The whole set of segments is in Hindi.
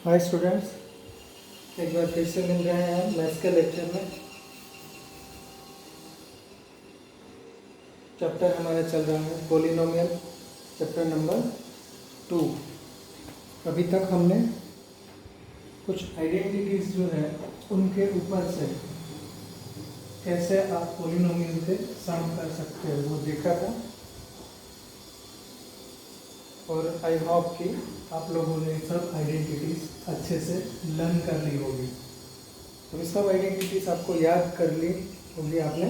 हाय स्टूडेंट्स, एक बार फिर से मिल रहे हैं हम मैथ्स के लेक्चर में। चैप्टर हमारा चल रहा है पॉलिनोमियल, चैप्टर नंबर 2। अभी तक हमने कुछ आइडेंटिटीज जो है उनके ऊपर से कैसे आप पॉलिनोमियल से सम कर सकते हो वो देखा था, और आई होप कि आप लोगों ने सब आइडेंटिटीज अच्छे से लर्न कर ली होगी। तो ये सब आइडेंटिटीज आपको याद कर ली होगी आपने,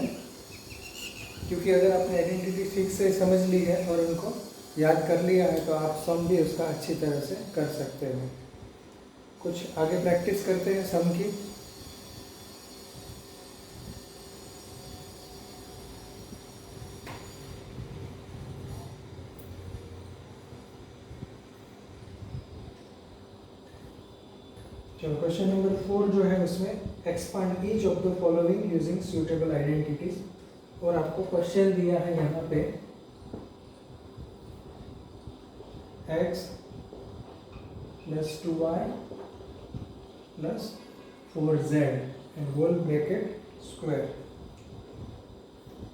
क्योंकि अगर आपने आइडेंटिटी ठीक से समझ ली है और उनको याद कर लिया है तो आप सम भी उसका अच्छी तरह से कर सकते हो। कुछ आगे प्रैक्टिस करते हैं सम की। चलो, क्वेश्चन नंबर 4 जो है उसमें expand each of the following using suitable identities, और आपको क्वेश्चन दिया है यहाँ पे x plus 2y plus 4z and whole bracket square.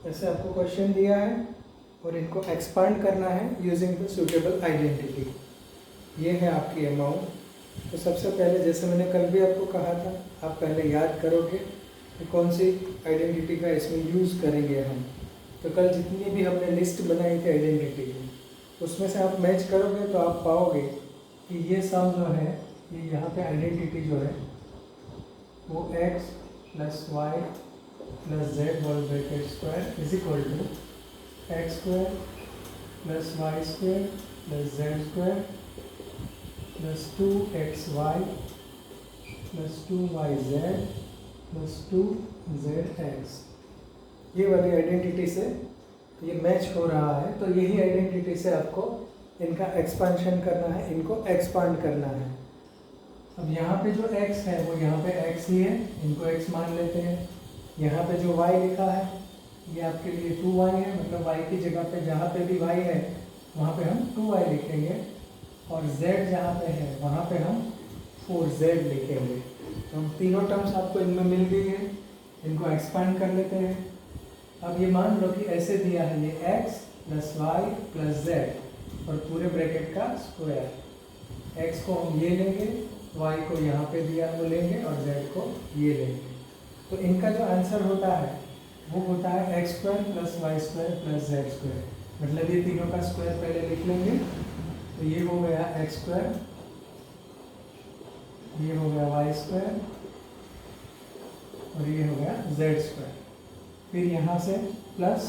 ऐसे आपको क्वेश्चन दिया है और इनको एक्सपांड करना है यूजिंग द सूटेबल आइडेंटिटी। ये है आपकी अमाउंट। तो सबसे पहले, जैसे मैंने कल भी आपको कहा था, आप पहले याद करोगे कि कौन सी आइडेंटिटी का इसमें यूज़ करेंगे हम। तो कल जितनी भी हमने लिस्ट बनाई थी आइडेंटिटी की, उसमें से आप मैच करोगे तो आप पाओगे कि ये सम जो है, ये यहाँ पे आइडेंटिटी जो है वो x plus y plus z whole bracket square is equal to x square plus Y square plus z square plus 2xy plus 2yz plus 2zx। ये वाली आइडेंटिटी से ये मैच हो रहा है, तो यही आइडेंटिटी से आपको इनका एक्सपांशन करना है, इनको एक्सपांड करना है। अब यहाँ पे जो x है वो यहाँ पे x ही है, इनको x मान लेते हैं। यहाँ पे जो y लिखा है ये आपके लिए 2y है, मतलब y की जगह पे जहाँ पे भी y है वहाँ पे हम 2y लिखेंगे, और z जहाँ पे है वहाँ पे हम 4z लिखेंगे। तो हम तीनों टर्म्स आपको इनमें मिल गई है, इनको एक्सपांड कर लेते हैं। अब ये मान लो कि ऐसे दिया है, ये x plus y plus z और पूरे ब्रैकेट का स्क्वायर। x को हम ये लेंगे, y को यहाँ पे दिया वो लेंगे, और z को ये लेंगे। तो इनका जो आंसर होता है वो होता है x square plus Y square plus z square. मतलब ये तीनों का स्क्वायर पहले लिख लेंगे। तो ये हो गया एक्स स्क्वायर, ये हो गया वाई स्क्वायर, और ये हो गया जेड स्क्वायर। फिर यहाँ से प्लस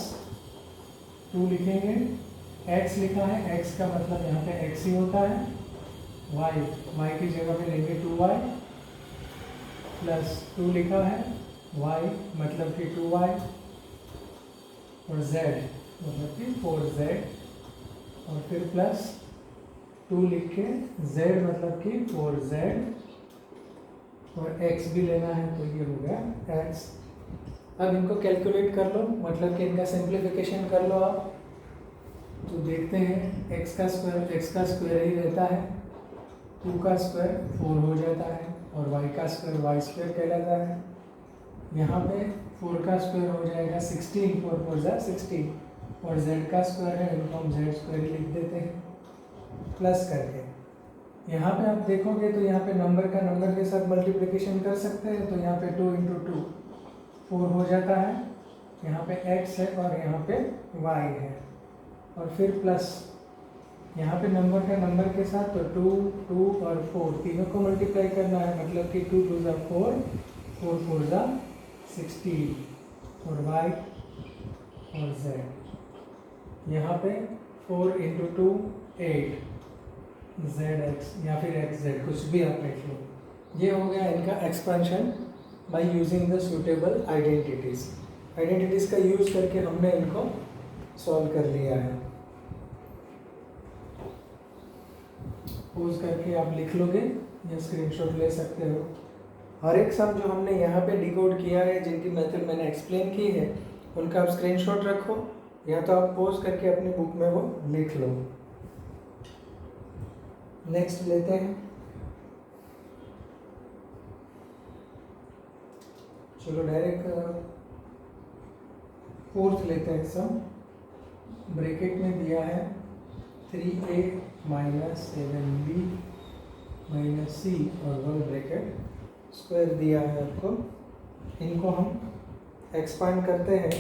2 लिखेंगे। x लिखा है, x का मतलब यहाँ पे x ही होता है। y की जगह पे लेंगे 2y प्लस 2 लिखा है, y मतलब कि 2y, और z मतलब कि 4z, और फिर प्लस 2 लिख के z मतलब कि 4z, और x भी लेना है, तो ये हो गया x। अब इनको कैलकुलेट कर लो, मतलब कि इनका सिंप्लीफिकेशन कर लो आप। तो देखते हैं x का स्क्वायर ही रहता है, 2 का स्क्वायर 4 हो जाता है, और y का स्क्वायर y स्क्वायर कहलाता है। यहाँ पे 4 का स्क्वायर हो जाएगा 16, 4 4 जा 16, और z का स्क्वायर है, इनको हम z स्क्वायर लिख देते हैं प्लस करके। यहाँ पे आप देखोगे तो यहाँ पे नंबर का नंबर के साथ मल्टीप्लिकेशन कर सकते हैं, तो यहाँ पे 2 इंटू 2 4 हो जाता है। यहाँ पे x है और यहाँ पे y है, और फिर प्लस यहाँ पे नंबर का नंबर के साथ, तो 2 2 और 4 तीनों को मल्टीप्लाई करना है, मतलब कि 2 2 जा 4, 4 4 जा 16, और y और z। यहाँ पे 4 इंटू 2 8 zx, या फिर xz, कुछ भी आप लिख लो। ये हो गया इनका expansion by using the suitable identities. Identities का यूज करके हमने इनको सॉल्व कर लिया है। पोज करके आप लिख लोगे या स्क्रीनशॉट ले सकते हो। हर एक सम जो हमने यहाँ पे डिकोड किया है, जिनकी मेथड मैंने एक्सप्लेन की है, उनका आप स्क्रीनशॉट रखो, या तो आप पोज करके अपनी बुक में वो लिख लो। नेक्स्ट लेते हैं। चलो डायरेक्ट फोर्थ लेते हैं सम। ब्रैकेट में दिया है 3a minus 7b minus c और होल ब्रैकेट स्क्वायर दिया है आपको। इनको हम एक्सपांड करते हैं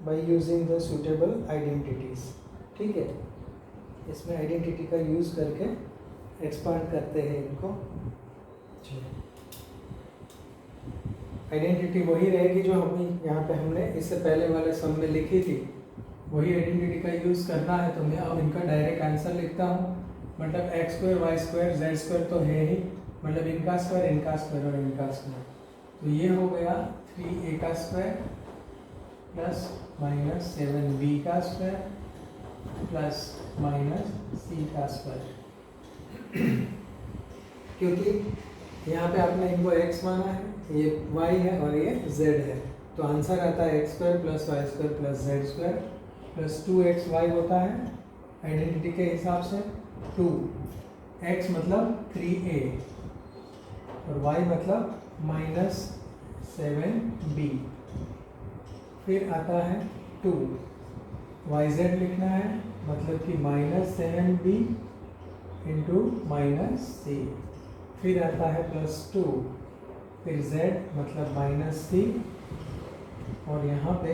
by using the suitable identities. ठीक है, इसमें आइडेंटिटी का यूज़ करके एक्सपांड करते हैं इनको। आइडेंटिटी वही रहेगी जो हमें यहाँ पे हमने इससे पहले वाले सम में लिखी थी, वही आइडेंटिटी का यूज़ करना है। तो मैं अब इनका डायरेक्ट आंसर लिखता हूँ। मतलब x square y square z square तो है ही, मतलब इनका स्क्वायर और इनका स्क्वायर। तो ये हो गया 3a का स्क्वायर प्लस माइनस 7b का स्क्वायर प्लस माइनस c का स्क्वायर। क्योंकि यहाँ पे आपने इनको x माना है, ये y है और ये z है, तो आंसर आता है x square plus Y square plus z square plus 2xy होता है आइडेंटिटी के हिसाब से। 2x मतलब 3a और y मतलब माइनस 7b। फिर आता है 2 yz लिखना है, मतलब कि minus 7b into minus c। फिर आता है प्लस 2, फिर z मतलब माइनस c और यहाँ पे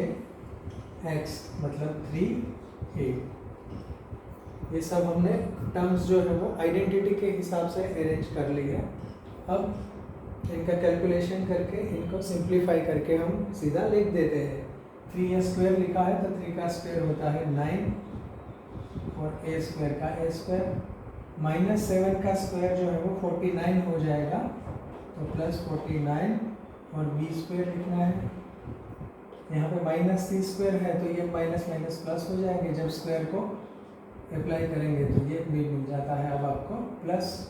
x मतलब 3a। ये सब हमने टर्म्स जो है वो आइडेंटिटी के हिसाब से अरेंज कर ली है। अब इनका कैलकुलेशन करके इनको सिंप्लीफाई करके हम सीधा लिख देते हैं। 3a स्क्वायर लिखा है तो 3 का स्क्वायर होता है 9 और a स्क्वायर का a स्क्वायर। माइनस 7 का स्क्वायर जो है वो 49 हो जाएगा, तो प्लस 49 और b स्क्वायर लिखना है। यहाँ पे माइनस c स्क्वायर है तो ये माइनस माइनस प्लस हो जाएंगे, जब स्क्वायर को अप्लाई करेंगे तो ये भी मिल जाता है। अब आपको प्लस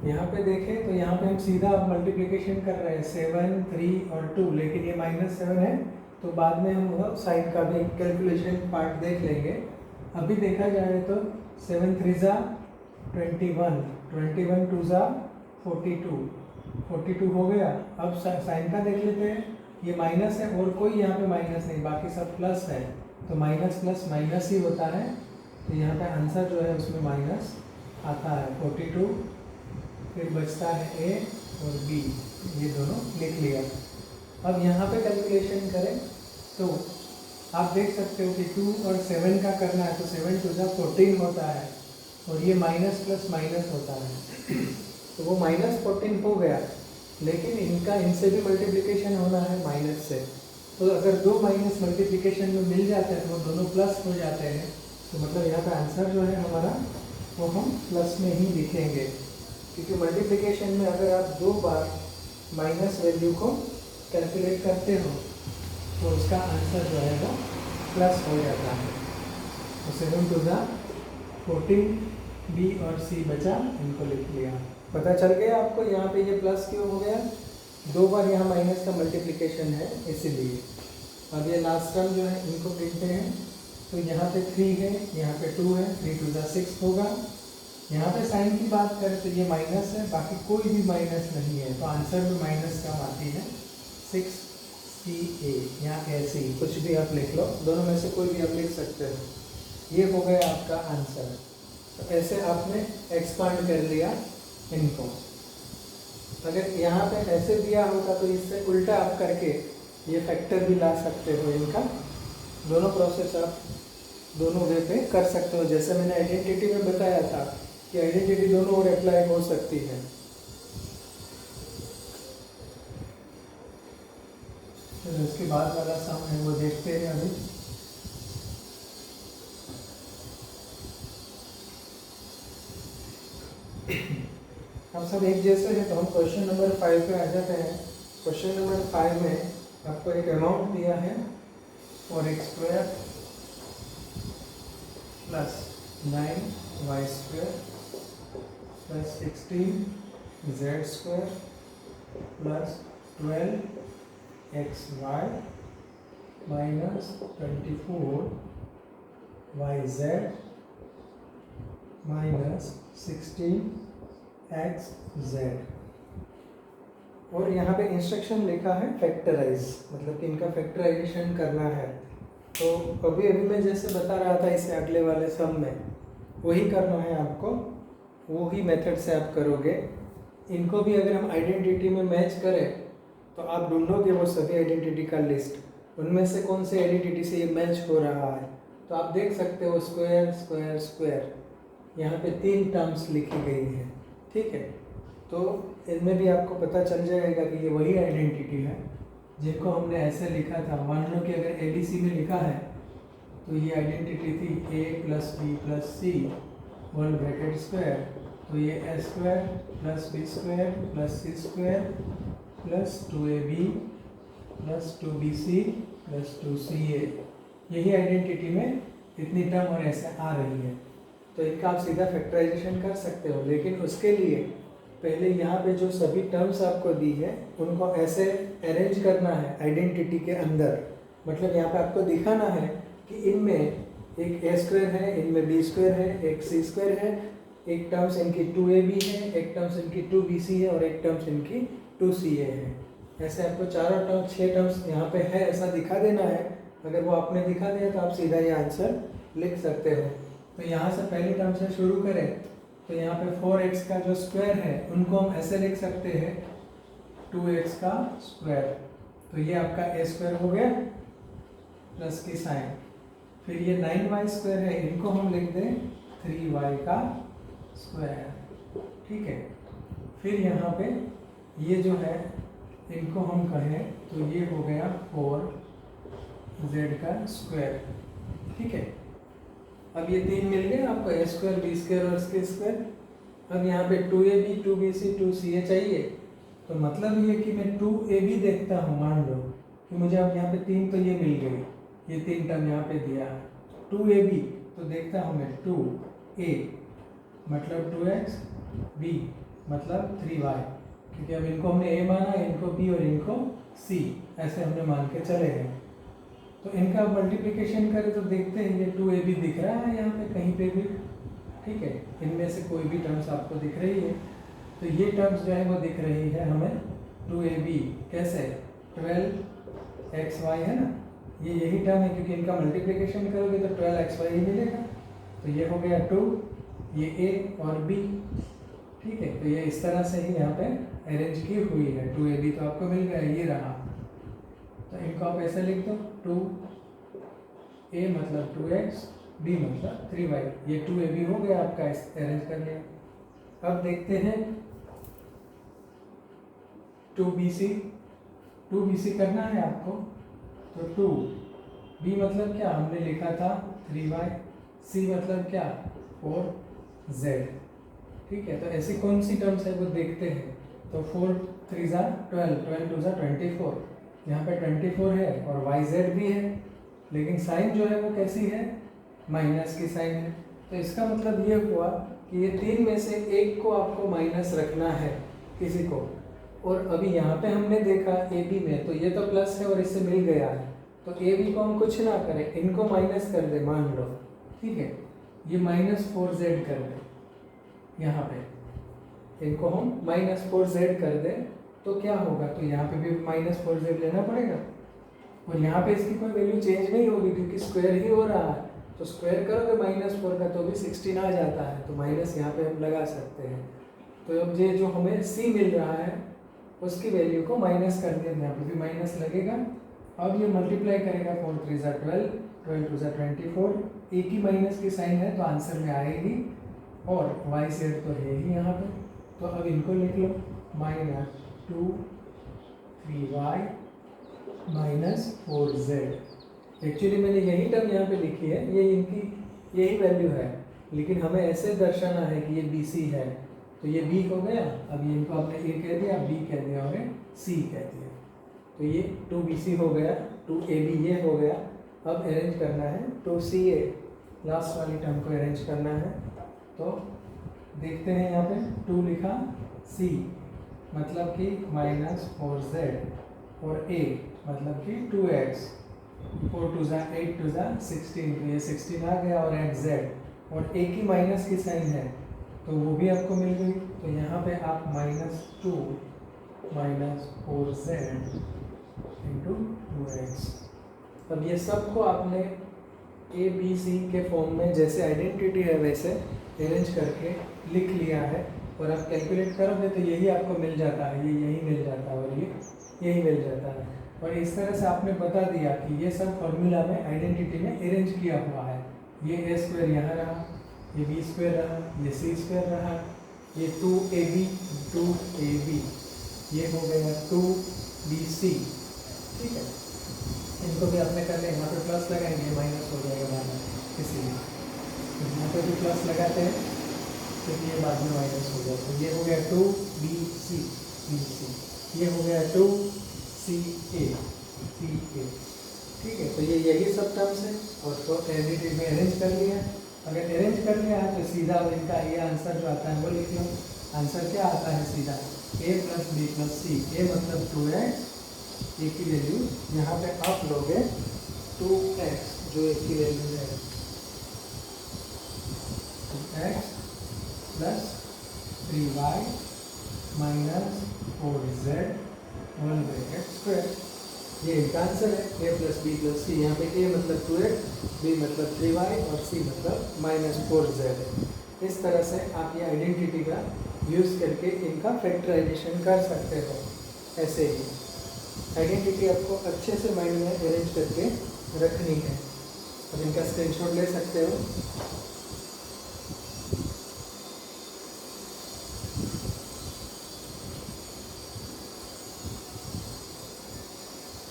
यहाँ पे देखें तो यहाँ पे हम सीधा मल्टीप्लिकेशन कर रहे हैं 7, 3 और 2, लेकिन ये माइनस 7 है तो बाद में हम साइड का भी कैलकुलेशन पार्ट देख लेंगे। अभी देखा जाए तो 7 3 ज़ा 21, 21 2 ज़ा 42 हो गया। अब साइन का देख लेते हैं, ये माइनस है और कोई यहाँ पे माइनस नहीं, बाकी सब प्लस है, तो माइनस प्लस माइनस ही होता है। तो यहाँ पे आंसर जो है उसमें माइनस आता है 42। फिर बचता है a और b, ये दोनों लिख लिया। अब यहाँ पे कैलकुलेशन करें तो आप देख सकते हो कि 2 और 7 का करना है तो 7 2 ज़ा 14 होता है और ये माइनस प्लस माइनस होता है, तो वो माइनस 14 हो गया। लेकिन इनसे भी मल्टीप्लिकेशन होना है माइनस से, तो अगर दो माइनस मल्टीप्लिकेशन में मिल जाते हैं तो वो दोनों प्लस हो जाते हैं। तो मतलब यहाँ पे आंसर जो है हमारा वो हम प्लस में ही लिखेंगे, क्योंकि मल्टीप्लिकेशन में अगर आप दो बार माइनस वैल्यू को कैलकुलेट करते हो तो उसका आंसर जो है वो प्लस हो जाता है। तो 7 2 ज़ा 14, बी और सी बचा, इनको लिख लिया। पता चल गया आपको यहाँ पे ये प्लस क्यों हो गया, दो बार यहाँ माइनस का मल्टीप्लिकेशन है इसीलिए। अब ये लास्ट टर्म जो है इनको गिनते हैं, तो यहाँ पे 3 है, यहाँ पे 2 है, 3 2 ज़ा 6 होगा। यहाँ पे साइन की बात करें तो ये माइनस है, बाकी कोई भी माइनस नहीं है, तो आंसर में माइनस कम आती है 6ca। यहाँ ऐसे ही कुछ भी आप लिख लो, दोनों में से कोई भी आप लिख सकते हो। ये हो गया आपका आंसर। तो ऐसे आपने एक्सपांड कर लिया इनको। अगर यहाँ पे ऐसे दिया होता तो इससे उल्टा आप करके ये फैक्टर भी ला सकते हो इनका। दोनों प्रोसेस आप दोनों वे पे कर सकते हो, जैसे मैंने आइडेंटिटी में बताया था कि आइडेंटिटी दोनों ओर अप्लाई हो सकती है। तो इसके बाद वाला सम है वो देखते हैं अभी। हम सब एक जैसे हैं तो हम क्वेश्चन नंबर 5 पे आ जाते हैं। क्वेश्चन नंबर 5 में आपको एक अमाउंट दिया है और x square plus 9y square plus 16z square plus 12xy minus 24yz minus 16xz। और यहाँ पे इंस्ट्रक्शन लिखा है फैक्टराइज, मतलब कि इनका फैक्टराइजेशन करना है। तो अभी मैं जैसे बता रहा था इसे अगले वाले सम में, वही करना है आपको, वही मेथड से आप करोगे। इनको भी अगर हम आइडेंटिटी में मैच करें तो आप ढूंढोगे वो सभी आइडेंटिटी का लिस्ट, उनमें से कौन से आइडेंटिटी से ये मैच हो रहा है। तो आप देख सकते हो स्क्वायर स्क्वायर स्क्वायर, यहाँ पे 3 टर्म्स लिखी गई है, ठीक है। तो इनमें भी आपको पता चल जाएगा कि ये वही आइडेंटिटी है जिनको हमने ऐसे लिखा था। मान लो कि अगर ABC में लिखा है तो ये आइडेंटिटी थी A + B + C whole bracket square, तो ये A² + B² + C² + 2AB + 2BC + 2CA, यही आइडेंटिटी में इतनी टर्म और ऐसे आ रही है। तो इनका आप सीधा फैक्टराइजेशन कर सकते हो, लेकिन उसके लिए पहले यहाँ पे जो सभी टर्म्स आपको दी है उनको ऐसे अरेंज करना है आइडेंटिटी के अंदर। मतलब यहाँ पे आपको दिखाना है कि इनमें एक A² है, इनमें B² है, एक C² है, एक टर्म्स इनकी 2AB है, एक टर्म्स इनकी 2BC है और एक टर्म्स इनकी 2CA है। ऐसे आपको चारों टर्म्स 6 टर्म्स यहाँ पे है ऐसा दिखा देना है। अगर वो आपने दिखा दिया तो आप सीधा ये आंसर लिख सकते हो। तो यहाँ से पहली टर्म से शुरू करें तो यहाँ पे 4x का जो स्क्वायर है उनको हम ऐसे लिख सकते हैं 2x का स्क्वायर, तो ये आपका A² हो गया प्लस की साइन। फिर ये 9y² है, इनको हम लिख दें 3y का स्क्वायर, ठीक है। फिर यहाँ पे ये जो है इनको हम कहें तो ये हो गया 4z का स्क्वायर, ठीक है। अब ये 3 मिल गए आपको, A² B² और C²। अब यहाँ पे 2AB 2BC 2CA चाहिए, तो मतलब ये कि मैं 2AB देखता हूँ। मान लो कि मुझे अब यहाँ पे 3 तो ये मिल गई, ये 3 टर्म यहाँ पे दिया है 2AB, तो देखता हूँ मैं 2A मतलब 2x, B मतलब 3y, क्योंकि अब इनको हमने A माना, इनको B और इनको C ऐसे हमने मान के चले गए। तो इनका मल्टीप्लिकेशन करें तो देखते हैं ये 2AB दिख रहा है यहाँ पे कहीं पे भी, ठीक है। इनमें से कोई भी टर्म्स आपको दिख रही है, तो ये टर्म्स जो है वो दिख रही है हमें 2AB कैसे 12xy है ना, ये यही टर्म है क्योंकि इनका मल्टीप्लिकेशन करोगे तो 12xy ही मिलेगा। तो ये हो गया 2, ये A और B, ठीक है। तो ये इस तरह से ही यहाँ पे अरेंज की हुई है। 2AB तो आपको मिल गया, ये रहा, तो इनको आप ऐसे लिख दो 2A मतलब 2x, B मतलब 3y, ये 2AB हो गया आपका, इस अरेंज कर लिया। अब देखते हैं 2BC करना है आपको, तो 2B मतलब क्या हमने लिखा था 3y, C मतलब क्या 4z, ठीक है। तो ऐसी कौन सी टर्म्स है वो देखते हैं। तो 4 3 12, 12 2 24, यहाँ पे 24 है और yz भी है, लेकिन साइन जो है वो कैसी है, माइनस की साइन है। तो इसका मतलब ये हुआ कि ये 3 में से एक को आपको माइनस रखना है किसी को। और अभी यहाँ पे हमने देखा AB में, तो ये तो प्लस है और इससे मिल गया है, तो AB को हम कुछ ना करें, इनको माइनस कर दे मान लो, ठीक है। ये -4z कर दे, यहाँ पे इनको हम -4z कर दें तो क्या होगा, तो यहाँ पे भी -4z लेना पड़ेगा और यहाँ पे इसकी कोई वैल्यू चेंज नहीं होगी क्योंकि स्क्वायर ही हो रहा है। तो स्क्वायर करोगे -4 का तो भी 16 आ जाता है, तो माइनस यहाँ पे हम लगा सकते हैं। तो अब ये जो हमें C मिल रहा है उसकी वैल्यू को माइनस कर दिया, यहाँ पे भी माइनस लगेगा। अब ये मल्टीप्लाई करेगा 4 3 12, 12 2 24, एक ही माइनस की साइन है तो आंसर में आएगी, और yz तो है ही यहाँ पे। तो अब इनको लिख लो -2 3y -4z। एक्चुअली मैंने यही टर्म यहाँ पे लिखी है, ये इनकी यही वैल्यू है, लेकिन हमें ऐसे दर्शाना है कि ये BC है, तो ये B हो गया। अब ये इनको आपने A कह दिया, B कह दिया और C कह दिया, तो ये 2BC हो गया, 2AB ये हो गया। अब अरेंज करना है 2CA, लास्ट वाली टर्म को अरेंज करना है। तो देखते हैं यहाँ पे 2 लिखा, C मतलब कि -4z और A मतलब कि 2x, 4 2 8 2 16, तो ये 16 आ गया और x z, और A की माइनस की साइन है तो वो भी आपको मिल गई। तो यहाँ पे आप -2 माइनस 4z इंटू 2x। अब ये सब को आपने ए बी सी के फॉर्म में जैसे आइडेंटिटी है वैसे अरेंज करके लिख लिया है, और आप कैलकुलेट करोगे तो यही आपको मिल जाता है, ये यही मिल जाता है और ये यही मिल जाता है। और इस तरह से आपने बता दिया कि ये सब फॉर्मूला में आइडेंटिटी में अरेंज किया हुआ है। ये ए स्क्वायर यहाँ रहा, ये बी स्क्वायर रहा, ये सी स्क्वायर रहा, ये 2ab ये हो गया 2bc। ठीक है, इनको भी आपने कर लिया। यहाँ पे प्लस लगाएंगे, माइनस हो जाएगा बाद में, इसीलिए यहाँ पे भी प्लस लगाते हैं क्योंकि ये बाद में माइनस हो जाए। तो ये हो गया 2bc, ये हो गया 2ca। ठीक है, तो ये यही सब टर्म्स है और तो आइडेंटिटी में अरेंज कर लिया। अगर अरेंज कर लिया है तो सीधा इनका ये आंसर जो आता है वो लिख लो। आंसर क्या आता है सीधा, a plus B plus c. a मतलब 2x, a की वैल्यू यहाँ पे आप लोगे 2x जो a की वैल्यू है 2x plus 3y minus 4z whole bracket square. ये इनका आंसर है, a plus B plus C. यहाँ पे a मतलब 2x, b मतलब 3y और c मतलब माइनस 4z है। इस तरह से आप ये आइडेंटिटी का यूज़ करके इनका फैक्टराइजेशन कर सकते हो। ऐसे ही आइडेंटिटी आपको अच्छे से माइंड में अरेंज करके रखनी है। अब इनका स्क्रीनशॉट ले सकते हो।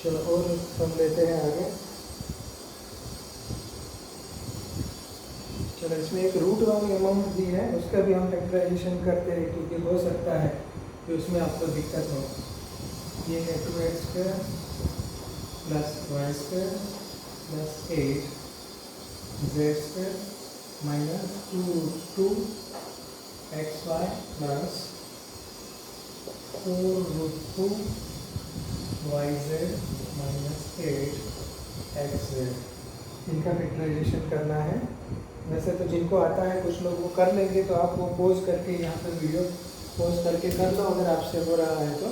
चलो और हम लेते हैं आगे। चलो इसमें एक रूट वाली अमाउंट दी है, उसका भी हम फैक्टराइजेशन करते हैं क्योंकि हो सकता है कि उसमें आपको दिक्कत हो। ये है 2x square plus Y square plus 8z square minus 2xy plus 4√2yz minus 8xz। इनका फैक्टराइजेशन करना है। वैसे तो जिनको आता है कुछ लोग वो कर लेंगे, तो आप वो पोज करके यहाँ पे वीडियो पोज करके कर लो अगर आपसे हो रहा है तो,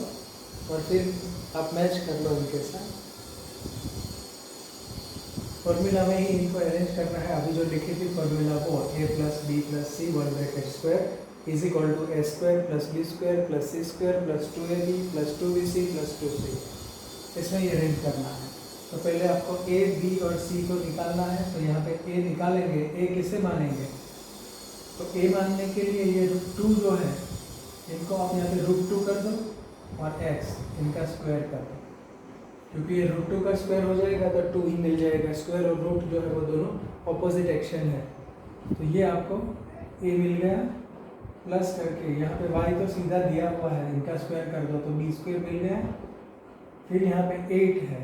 और फिर आप मैच कर लो इनके साथ। फॉर्मूला में ही इनको अरेंज करना है। अभी जो लिखी थी फॉर्मूला वो a plus B plus C whole bracket square is equal to a square plus B square plus C square plus 2ab plus 2bc plus 2c। इसमें ये अरेंज करना है। तो पहले आपको a, b और c को निकालना है। तो यहाँ पे a निकालेंगे, a किसे मानेंगे, तो a मानने के लिए ये √2 जो है इनको आप यहाँ पे √2 कर दो और x इनका स्क्वायर कर दो, क्योंकि ये √2 का स्क्वायर हो जाएगा तो 2 ही मिल जाएगा। स्क्वायर और रूट जो है वो दोनों ऑपोजिट एक्शन है। तो ये आपको a मिल गया, प्लस करके यहाँ पे y तो सीधा दिया हुआ है, इनका स्क्वायर कर दो तो b स्क्वायर मिल गया। फिर यहाँ पे 8 है,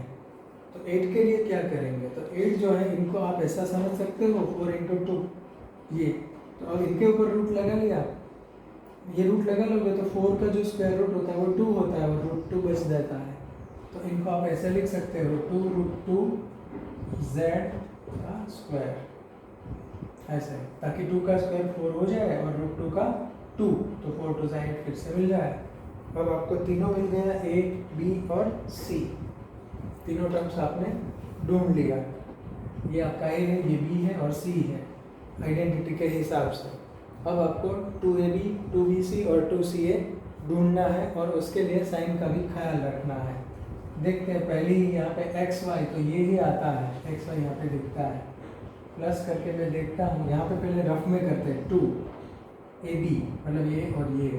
तो 8 के लिए क्या करेंगे, तो 8 जो है इनको आप ऐसा समझ सकते हो 4 × 2 ये। तो अब इनके ऊपर रूट लगा लिया, ये रूट लगा लोगे तो 4 का जो स्क्वायर रूट होता है वो 2 होता है और √2 बच जाता है। तो इनको आप ऐसे लिख सकते हो 2√2z का स्क्वायर, ऐसे, ताकि 2 का स्क्वायर 4 हो जाए और √2 का 2, तो 4 2 8 फिर से मिल जाए। अब आपको तीनों मिल गया, a, b और c। तीनों टर्म्स आपने ढूंढ लिया। ये आपका a है, ये b है और c है आइडेंटिटी के हिसाब से। अब आपको 2ab, 2bc और 2ca ढूंढना है और उसके लिए साइन का भी ख्याल रखना है। देखते हैं पहले ही यहाँ पे xy, तो ये ही आता है, xy यहाँ पे दिखता है। प्लस करके मैं देखता हूँ, यहाँ पे पहले रफ में करते हैं 2ab मतलब ये और ये,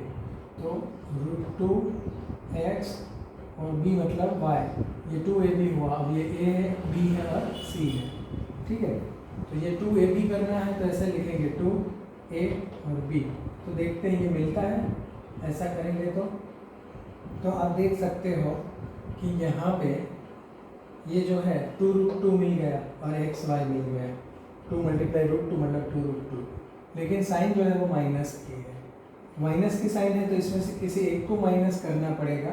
तो √2x और b मतलब y, ये 2ab हुआ। अब ये a है, b है और c है, ठीक है। तो ये 2ab करना है तो ऐसे लिखेंगे 2a और b। तो देखते हैं ये मिलता है, ऐसा करेंगे तो आप देख सकते हो कि यहाँ पे ये जो है 2√2 मिल गया और xy मिल गया। 2 × √2 मतलब 2√2, लेकिन साइन जो है वो माइनस की है। माइनस की साइन है तो इसमें से किसी एक को माइनस करना पड़ेगा,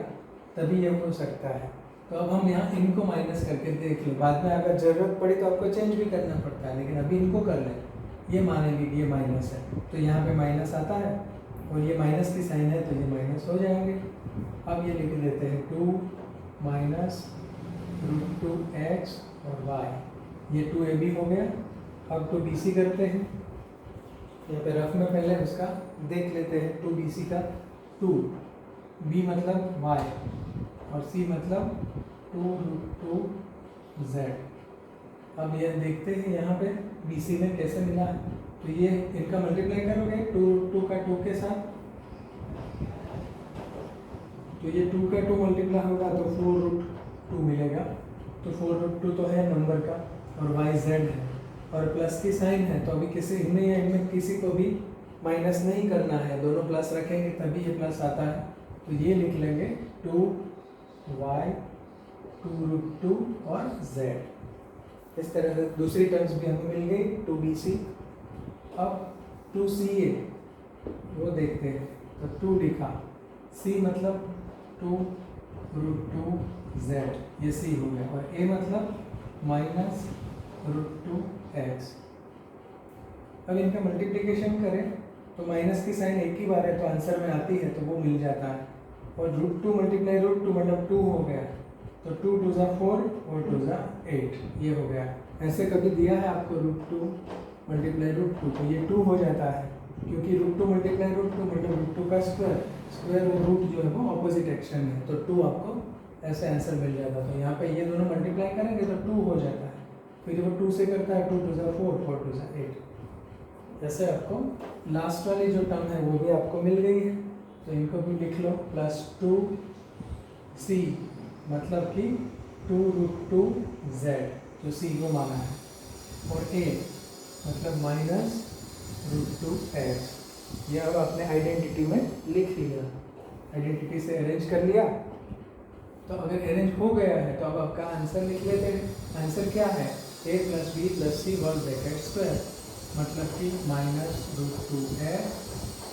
तभी ये हो सकता है। तो अब हम यहाँ इनको माइनस करके देख लें, बाद में अगर ज़रूरत पड़ी तो आपको चेंज भी करना पड़ता है, लेकिन अभी इनको कर लें। ये मानेंगे कि ये माइनस है, तो यहाँ पे माइनस आता है और ये माइनस की साइन है तो ये माइनस हो जाएंगे। अब ये लिख देते हैं 2 माइनस √2x और y, ये 2ab हो गया। अब 2bc करते हैं, यहाँ पे रफ में पहले उसका देख लेते हैं। 2bc का 2, b मतलब y और c मतलब 2√2z। अब ये देखते हैं यहाँ पे bc में कैसे मिला है, तो ये इनका मल्टीप्लाई करोगे 2 का 2 के साथ, तो ये 2 का 2 मल्टीप्लाई होगा तो 4√2 मिलेगा। तो 4√2 तो है नंबर का और yz है और प्लस की साइन है, तो अभी किसी इनमें किसी को भी माइनस नहीं करना है, दोनों प्लस रखेंगे तभी ये प्लस आता है। तो ये लिख लेंगे 2y 2√2 और z। इस तरह से दूसरी टर्म्स भी हमें मिल गई 2bc। अब 2ca वो देखते हैं, तो 2 लिखा, c मतलब 2√2z, ये c हो गया, और a मतलब माइनस √2x। अब इनका मल्टीप्लिकेशन करें तो माइनस की साइन एक ही बार है तो आंसर में आती है तो वो मिल जाता है, और √2 मल्टीप्लाई √2 मतलब 2 हो गया, तो 2 2 ज़ा 4 और 2 ज़ा 8, ये हो गया। ऐसे कभी दिया है आपको √2 मल्टीप्लाई √2 तो ये 2 हो जाता है, क्योंकि √2 मल्टीप्लाई √2 मतलब √2 का स्क्वायर और रूट जो है वो ऑपोजिट एक्शन है, तो 2 आपको ऐसे आंसर मिल जाता है। तो यहाँ पे ये दोनों मल्टीप्लाई करेंगे तो 2 हो जाता है, फिर वो 2 से करता है 2 2 ज़ा 4 4 2 ज़ा 8। जैसे आपको लास्ट वाली जो टर्म है वो भी आपको मिल गई है, तो इनको भी लिख लो, प्लस 2c मतलब कि 2√2z जो c को माना है, और a मतलब माइनस √2x। ये अब आपने आइडेंटिटी में लिख लिया, आइडेंटिटी से अरेंज कर लिया। तो अगर अरेंज हो गया है तो अब आपका आंसर लिख लेते हैं। आंसर क्या है, a + b + c whole bracket square, मतलब कि माइनस √2x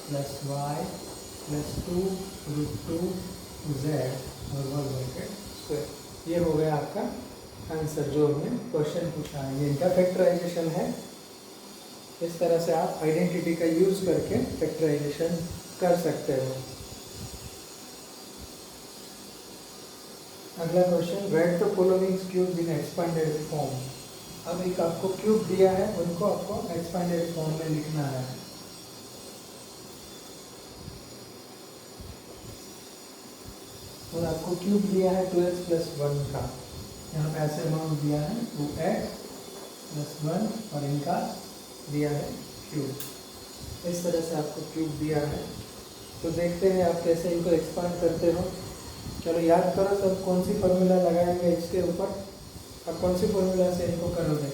+ y + 2√2z और होल ब्रैकेट स्क्वायर। ये हो गया आपका आंसर जो हमने क्वेश्चन पूछा है, ये इनका फैक्टराइजेशन है। इस तरह से आप आइडेंटिटी का यूज़ करके फैक्टराइजेशन कर सकते हो। अगला question, right the following cubes in expanded form. अब एक आपको क्यूब दिया है, उनको आपको एक्सपेंडेड फॉर्म में लिखना है। और आपको क्यूब दिया है 2x + 1 का, यहाँ पे ऐसे अमाउंट दिया है 2x + 1 और इनका दिया है क्यूब। इस तरह से आपको क्यूब दिया है, तो देखते हैं आप कैसे इनको एक्सपांड करते हो। चलो याद करो सब, कौन सी फॉर्मूला लगाएंगे इसके ऊपर, अब कौन सी फॉर्मूला से इनको करोगे।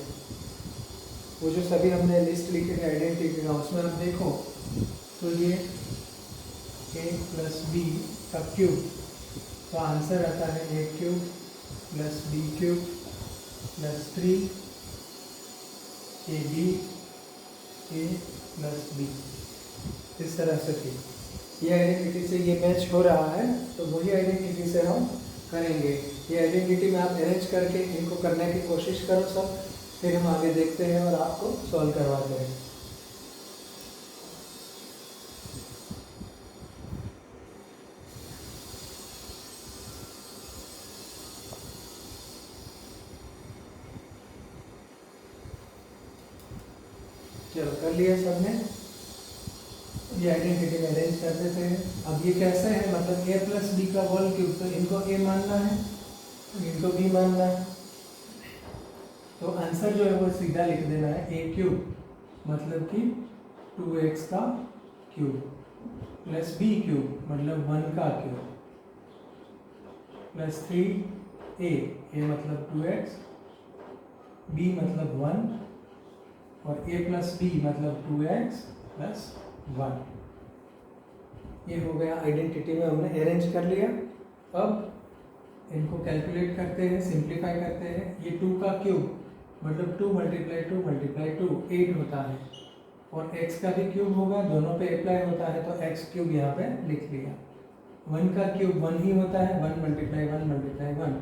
वो जो सभी हमने लिस्ट लिखी थी आइडेंटिटी का, उसमें आप देखो तो ये a + b का क्यूब, तो आंसर आता है a³ + b³ + 3 ab a + b। इस तरह से थी, ये आइडेंटिटी से ये मैच हो रहा है तो वही आइडेंटिटी से हम करेंगे। ये आइडेंटिटी में आप अरेंज करके इनको करने की कोशिश करो सब, फिर हम आगे देखते हैं और आपको सॉल्व करवाते हैं। चलो कर लिया सबने, ये आइडेंटिटी में अरेंज कर देते हैं। अब ये कैसे है, मतलब a + b का होल क्यूब, तो इनको a मानना है, इनको b मानना है, तो आंसर जो है वो सीधा लिख देना है a³ मतलब कि 2x का क्यूब + b³ मतलब 1 का क्यूब + 3a, a मतलब 2x, b मतलब 1 और a + b मतलब 2x + 1। ये हो गया, आइडेंटिटी में हमने अरेंज कर लिया। अब इनको कैलकुलेट करते हैं, सिंप्लीफाई करते हैं। ये 2 का क्यूब मतलब 2 × 2 × 2 8 होता है, और x का भी क्यूब होगा, दोनों पे अप्लाई होता है तो x³ यहाँ पे लिख लिया। 1 का क्यूब 1 ही होता है, 1 × 1 × 1,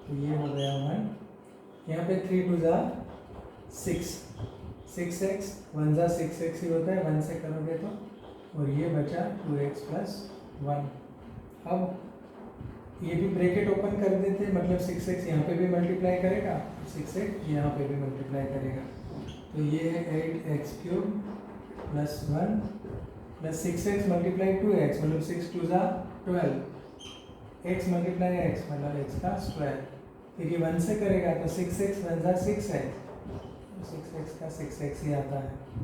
तो ये हो गया 1। यहाँ पे 3 2 ज़ा 6, 6x 1 ज़ा 6x ही होता है, 1 से करोगे तो और ये बचा 2x प्लस 1। अब ये भी ब्रैकेट ओपन कर देते, मतलब 6x यहाँ पे भी मल्टीप्लाई करेगा, 6x यहाँ पे भी मल्टीप्लाई करेगा, तो ये है 8x³ plus 1 plus 6x multiply 2x, मतलब 6 2 ज़ा 12, x मल्टीप्लाई x मतलब x का स्क्वायर, फिर ये 1 से करेगा तो 6x 1 ज़ा 6x, 6x का 6x ही आता है।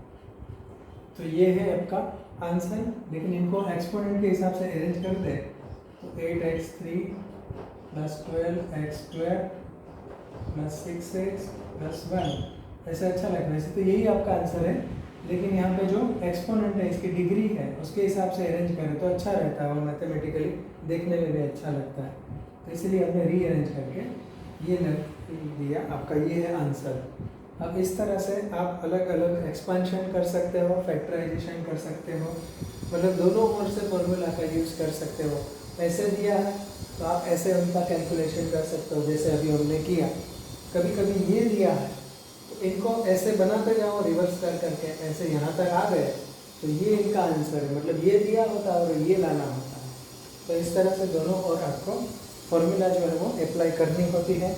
तो ये है आपका आंसर, लेकिन इनको एक्सपोनेंट के हिसाब से अरेंज कर दे तो 8x³ plus 12x² plus 6x plus 1 ऐसे अच्छा लगता है। वैसे तो यही आपका आंसर है, लेकिन यहाँ पे जो एक्सपोनेंट है इसकी डिग्री है उसके हिसाब से अरेंज करें तो अच्छा रहता है और मैथमेटिकली देखने में भी अच्छा लगता है, तो इसलिए हमने रीअरेंज करके ये दिया आपका, ये है आंसर। अब इस तरह से आप अलग अलग एक्सपेंशन कर सकते हो, फैक्टराइजेशन कर सकते हो, मतलब दोनों ओर से फॉर्मूला का यूज़ कर सकते हो। ऐसे दिया है तो आप ऐसे उनका कैलकुलेशन कर सकते हो जैसे अभी हमने किया। कभी कभी ये दिया है तो इनको ऐसे बनाते जाओ रिवर्स कर करके, ऐसे यहाँ तक आ गए तो ये इनका आंसर है, मतलब ये दिया होता है और ये लाना होता है। तो इस तरह से दोनों और आपको फॉर्मूला जो है वो अप्लाई करनी होती है।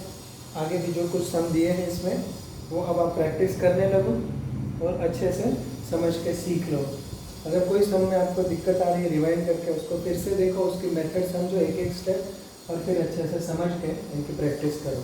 आगे भी जो कुछ सम दिए हैं इसमें वो अब आप प्रैक्टिस करने लगो और अच्छे से समझ के सीख लो। अगर कोई सम में आपको दिक्कत आ रही है रिवाइंड करके उसको फिर से देखो, उसकी मेथड समझो एक एक स्टेप, और फिर अच्छे से समझ के इनकी प्रैक्टिस करो।